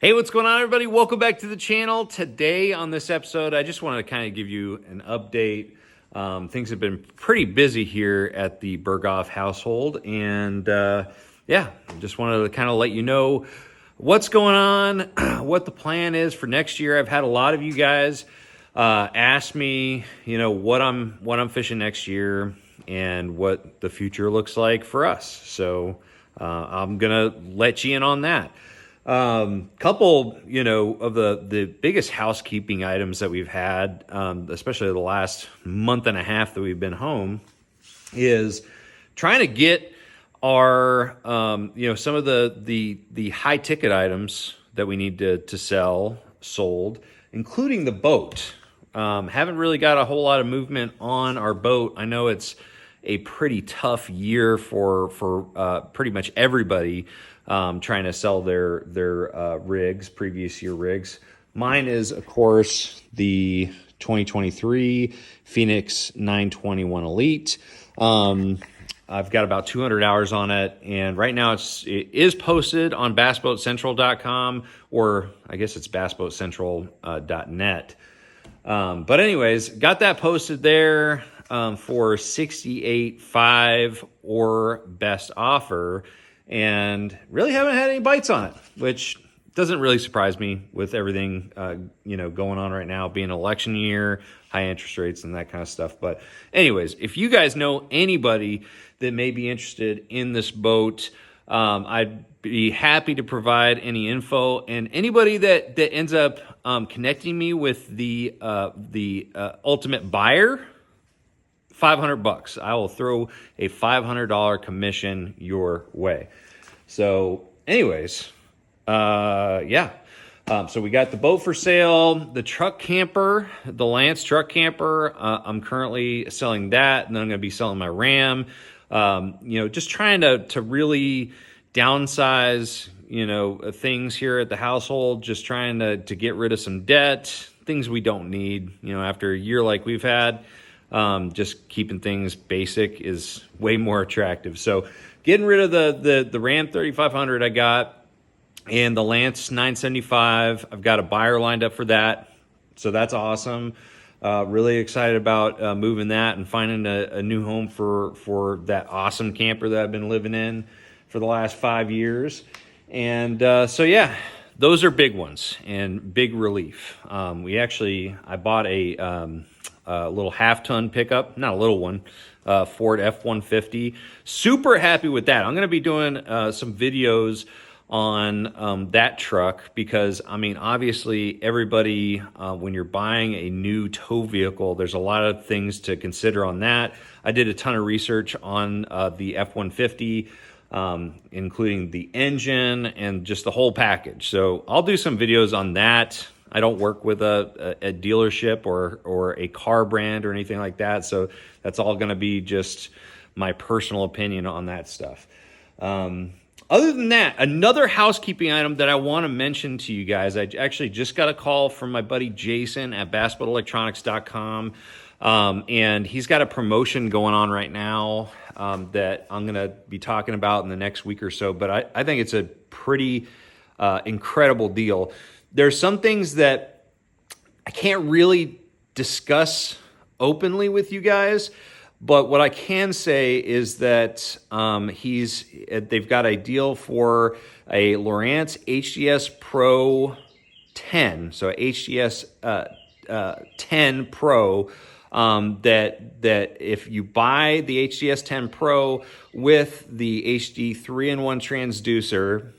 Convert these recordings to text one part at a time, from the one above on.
Hey, what's going on, everybody? Welcome back to the channel. Today on this episode, I just wanted to kind of give you an update. Things have been pretty busy here at the Burghoff household, and yeah, just wanted to kind of let you know what's going on, what the plan is for next year. I've had a lot of you guys ask me, what I'm fishing next year and what the future looks like for us. So I'm gonna let you in on that. Couple, of the biggest housekeeping items that we've had, especially the last month and a half that we've been home, is trying to get our, some of the high ticket items that we need to sell sold, including the boat. Haven't really got a whole lot of movement on our boat. I know it's a pretty tough year for pretty much everybody. Trying to sell their rigs, previous year rigs. Mine is, of course, the 2023 Phoenix 921 Elite. I've got about 200 hours on it, and right now it is posted on bassboatcentral.com, or I guess it's bassboatcentral.net. But anyways, got that posted there for $68.5 or best offer. And really haven't had any bites on it, which doesn't really surprise me with everything, going on right now, being an election year, high interest rates and that kind of stuff. But anyways, if you guys know anybody that may be interested in this boat, I'd be happy to provide any info. And anybody that ends up connecting me with the ultimate buyer, $500. I will throw a $500 commission your way. So anyways, yeah. So we got the boat for sale, the truck camper, the Lance truck camper. I'm currently selling that, and then I'm going to be selling my Ram. Just trying to really downsize, things here at the household, just trying to get rid of some debt, things we don't need, after a year like we've had. Just keeping things basic is way more attractive. So getting rid of the Ram 3500 I got, and the Lance 975. I've got a buyer lined up for that. So that's awesome. Really excited about moving that and finding a new home for that awesome camper that I've been living in for the last 5 years. And so yeah, those are big ones and big relief. I bought a little half-ton pickup, not a little one, Ford F-150. Super happy with that. I'm going to be doing some videos on that truck because, obviously everybody, when you're buying a new tow vehicle, there's a lot of things to consider on that. I did a ton of research on the F-150, including the engine and just the whole package. So I'll do some videos on that. I don't work with a dealership or a car brand or anything like that. So that's all going to be just my personal opinion on that stuff. Other than that, another housekeeping item that I want to mention to you guys, I actually just got a call from my buddy Jason at bassboatelectronics.com. And he's got a promotion going on right now that I'm going to be talking about in the next week or so. But I think it's a pretty incredible deal. There's some things that I can't really discuss openly with you guys, but what I can say is that they've got a deal for a Lowrance HDS Pro 10, so HDS 10 Pro. That if you buy the HDS 10 Pro with the HD 3-in-1 transducer,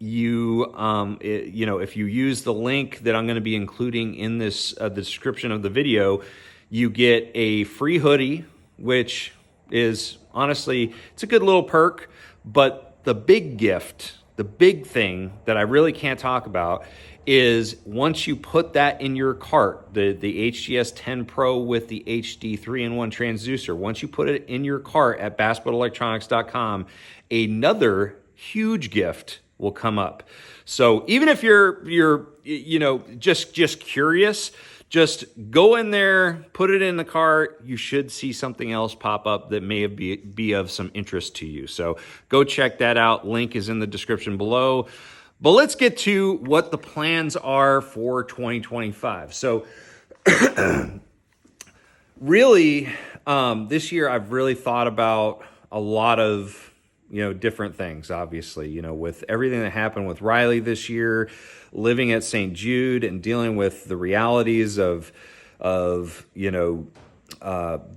if you use the link that I'm going to be including in this the description of the video, you get a free hoodie, which is honestly, it's a good little perk. But the big gift, the big thing that I really can't talk about is once you put that in your cart, the HDS 10 Pro with the HD 3-in-1 transducer, once you put it in your cart at bassboatelectronics.com, another huge gift will come up. So even if you're just curious, just go in there, put it in the cart. You should see something else pop up that may be of some interest to you. So go check that out. Link is in the description below. But let's get to what the plans are for 2025. So really, this year I've really thought about a lot of, different things, obviously, with everything that happened with Riley this year, living at St. Jude and dealing with the realities of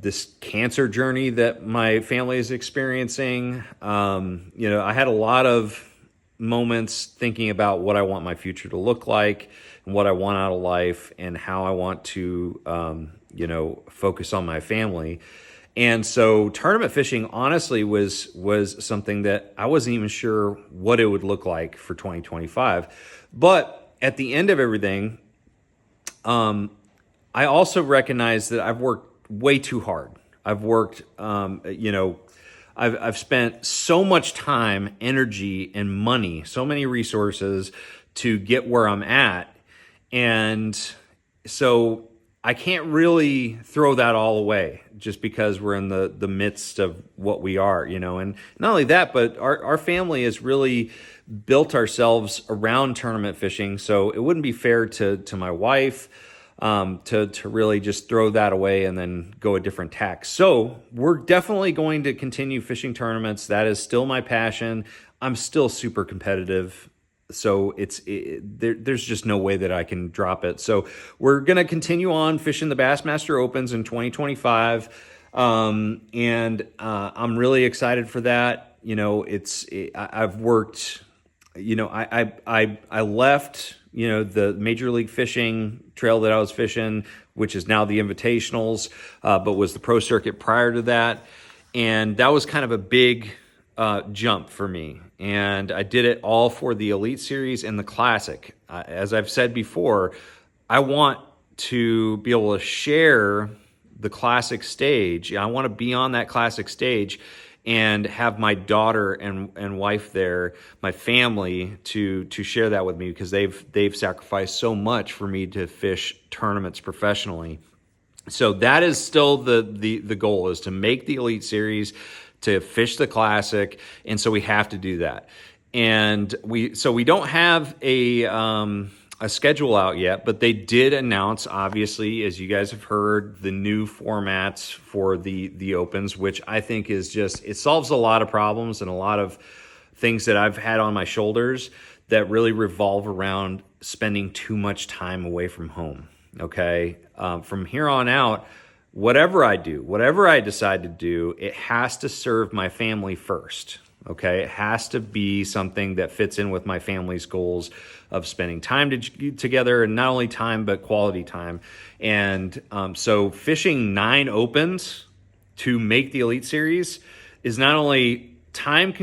this cancer journey that my family is experiencing. I had a lot of moments thinking about what I want my future to look like and what I want out of life and how I want to, focus on my family. And so tournament fishing honestly was something that I wasn't even sure what it would look like for 2025. But at the end of everything, I also recognize that I've worked way too hard. I've worked, I've spent so much time, energy, and money, so many resources to get where I'm at. And so I can't really throw that all away just because we're in the midst of what we are, and not only that, but our family has really built ourselves around tournament fishing. So it wouldn't be fair to my wife to really just throw that away and then go a different tack. So we're definitely going to continue fishing tournaments. That is still my passion. I'm still super competitive. So there's just no way that I can drop it. So we're going to continue on fishing the Bassmaster Opens in 2025. And I'm really excited for that. I've worked, I left, the Major League Fishing trail that I was fishing, which is now the Invitationals, but was the pro circuit prior to that. And that was kind of a big jump for me. And I did it all for the Elite Series and the Classic. As I've said before, I want to be able to share the Classic stage. I want to be on that Classic stage and have my daughter and wife there, my family, to share that with me, because they've sacrificed so much for me to fish tournaments professionally. So that is still the goal, is to make the Elite Series, to fish the Classic, and so we have to do that. And we don't have a schedule out yet, but they did announce, obviously, as you guys have heard, the new formats for the Opens, which I think is it solves a lot of problems and a lot of things that I've had on my shoulders that really revolve around spending too much time away from home. Okay, from here on out, whatever I do, whatever I decide to do, it has to serve my family first. Okay, it has to be something that fits in with my family's goals of spending time together, and not only time, but quality time. And so fishing 9 Opens to make the Elite Series is not only time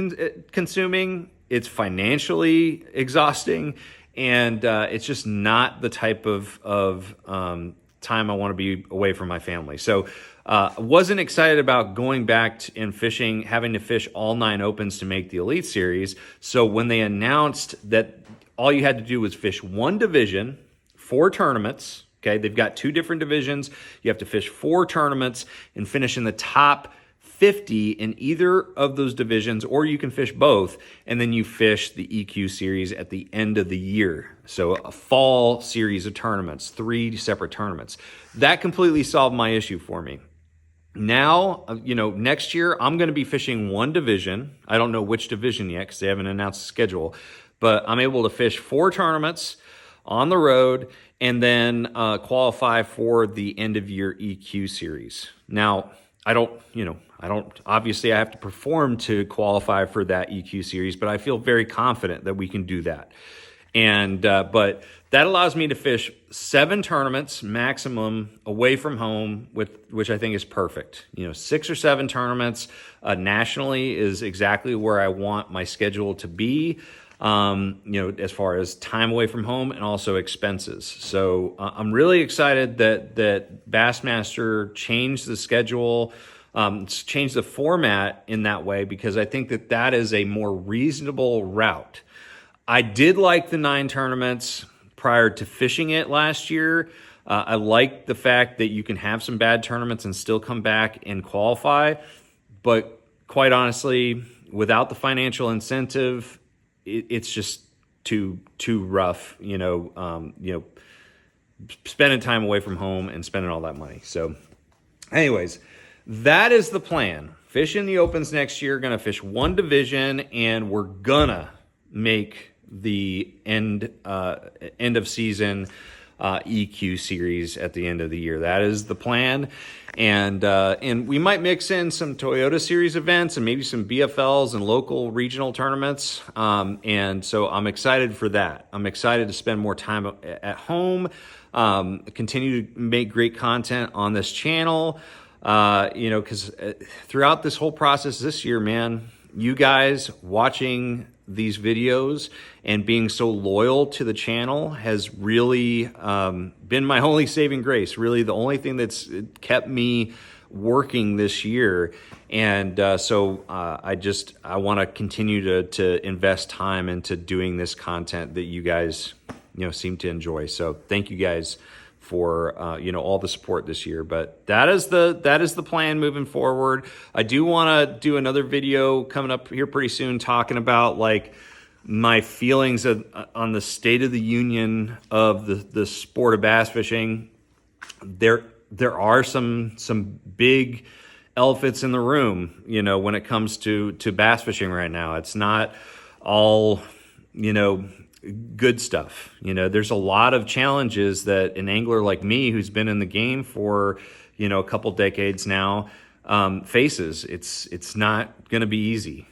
consuming, it's financially exhausting, and it's just not the type of time I want to be away from my family. So wasn't excited about going back and fishing, having to fish all 9 Opens to make the Elite Series. So when they announced that all you had to do was fish one division, 4 tournaments, okay, they've got 2 different divisions. You have to fish 4 tournaments and finish in the top 50 in either of those divisions, or you can fish both, and then you fish the EQ series at the end of the year. So a fall series of tournaments, 3 separate tournaments. That completely solved my issue for me. Now, next year, I'm going to be fishing 1 division. I don't know which division yet because they haven't announced the schedule, but I'm able to fish 4 tournaments on the road and then qualify for the end of year EQ series. Now, obviously I have to perform to qualify for that EQ series, but I feel very confident that we can do that. And, but that allows me to fish 7 tournaments maximum away from home, which I think is perfect. 6 or 7 tournaments nationally is exactly where I want my schedule to be. As far as time away from home and also expenses. So I'm really excited that Bassmaster changed the schedule, changed the format in that way, because I think that is a more reasonable route. I did like the 9 tournaments prior to fishing it last year. I like the fact that you can have some bad tournaments and still come back and qualify. But quite honestly, without the financial incentive, it's just too rough, spending time away from home and spending all that money. So anyways, that is the plan. Fishing the Opens next year, gonna fish one division, and we're gonna make the end of season EQ series at the end of the year. That is the plan. And we might mix in some Toyota Series events and maybe some BFLs and local regional tournaments. And so I'm excited for that. I'm excited to spend more time at home, continue to make great content on this channel. Because throughout this whole process this year, man, you guys watching these videos and being so loyal to the channel has really been my only saving grace, really the only thing that's kept me working this year. And so I want to continue to invest time into doing this content that you guys seem to enjoy. So thank you guys for all the support this year. But that is the plan moving forward. I do want to do another video coming up here pretty soon talking about like my feelings on the state of the union of the sport of bass fishing. There are some big elephants in the room, when it comes to bass fishing right now. It's not all, good stuff. There's a lot of challenges that an angler like me, who's been in the game for, a couple decades now, faces. It's not going to be easy.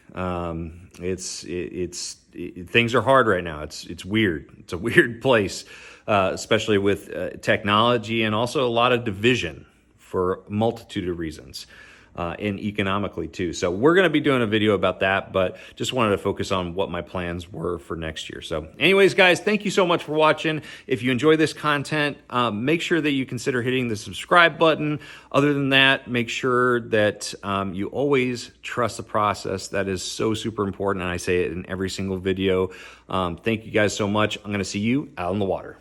Things are hard right now. It's weird. It's a weird place, especially with technology and also a lot of division for a multitude of reasons. And economically too. So we're going to be doing a video about that, but just wanted to focus on what my plans were for next year. So anyways, guys, thank you so much for watching. If you enjoy this content, make sure that you consider hitting the subscribe button. Other than that, make sure that you always trust the process. That is so super important, and I say it in every single video. Thank you guys so much. I'm going to see you out on the water.